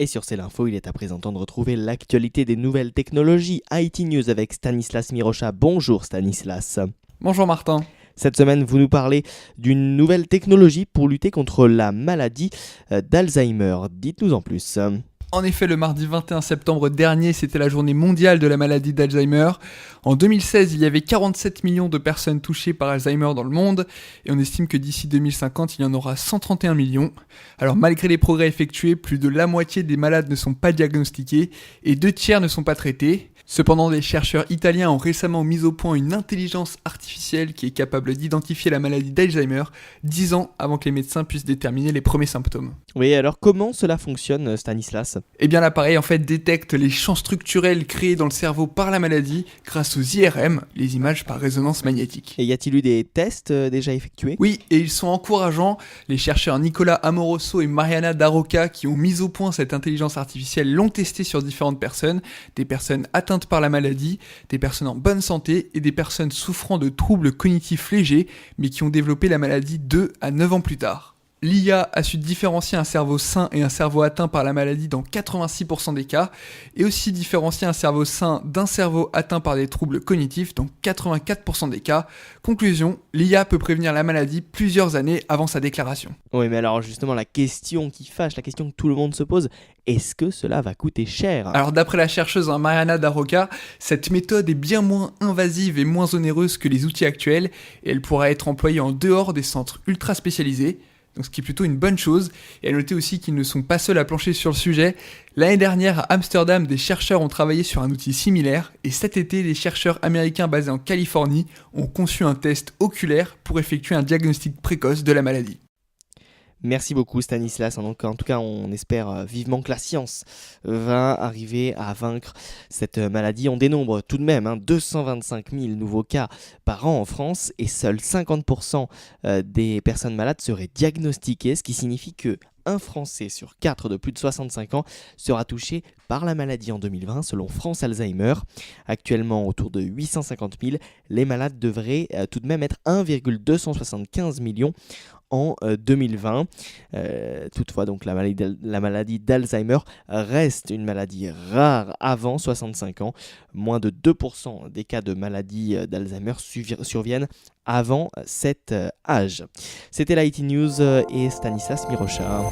Et sur C'est l'info, il est à présent temps de retrouver l'actualité des nouvelles technologies. IT News avec Stanislas Mirocha. Bonjour Stanislas. Bonjour Martin. Cette semaine, vous nous parlez d'une nouvelle technologie pour lutter contre la maladie d'Alzheimer. Dites-nous en plus. En effet, le mardi 21 septembre dernier, c'était la journée mondiale de la maladie d'Alzheimer. En 2016, il y avait 47 millions de personnes touchées par Alzheimer dans le monde, et on estime que d'ici 2050, il y en aura 131 millions. Alors malgré les progrès effectués, plus de la moitié des malades ne sont pas diagnostiqués, et 2/3 ne sont pas traités. Cependant, des chercheurs italiens ont récemment mis au point une intelligence artificielle qui est capable d'identifier la maladie d'Alzheimer 10 ans avant que les médecins puissent déterminer les premiers symptômes. Oui, alors comment cela fonctionne, Stanislas ? Eh bien l'appareil en fait détecte les champs structurels créés dans le cerveau par la maladie grâce aux IRM, les images par résonance magnétique. Et y a-t-il eu des tests déjà effectués ? Oui, et ils sont encourageants. Les chercheurs Nicolas Amoroso et Mariana Daroca qui ont mis au point cette intelligence artificielle l'ont testée sur différentes personnes, des personnes atteintes par la maladie, des personnes en bonne santé et des personnes souffrant de troubles cognitifs légers mais qui ont développé la maladie 2 à 9 ans plus tard. L'IA a su différencier un cerveau sain et un cerveau atteint par la maladie dans 86% des cas, et aussi différencier un cerveau sain d'un cerveau atteint par des troubles cognitifs dans 84% des cas. Conclusion, l'IA peut prévenir la maladie plusieurs années avant sa déclaration. Oui, mais alors justement, la question qui fâche, la question que tout le monde se pose, est-ce que cela va coûter cher ? Alors d'après la chercheuse Mariana Daroca, cette méthode est bien moins invasive et moins onéreuse que les outils actuels, et elle pourra être employée en dehors des centres ultra spécialisés. Donc ce qui est plutôt une bonne chose, et à noter aussi qu'ils ne sont pas seuls à plancher sur le sujet. L'année dernière, à Amsterdam, des chercheurs ont travaillé sur un outil similaire, et cet été, des chercheurs américains basés en Californie ont conçu un test oculaire pour effectuer un diagnostic précoce de la maladie. Merci beaucoup Stanislas, donc en tout cas on espère vivement que la science va arriver à vaincre cette maladie. On dénombre tout de même 225 000 nouveaux cas par an en France et seuls 50% des personnes malades seraient diagnostiquées, ce qui signifie que un Français sur 4 de plus de 65 ans sera touché par la maladie en 2020 selon France Alzheimer. Actuellement autour de 850 000, les malades devraient tout de même être 1,275 millions en 2020. Toutefois, donc, la maladie d'Alzheimer reste une maladie rare avant 65 ans. Moins de 2% des cas de maladie d'Alzheimer surviennent avant cet âge. C'était l'IT News et Stanislas Mirocha.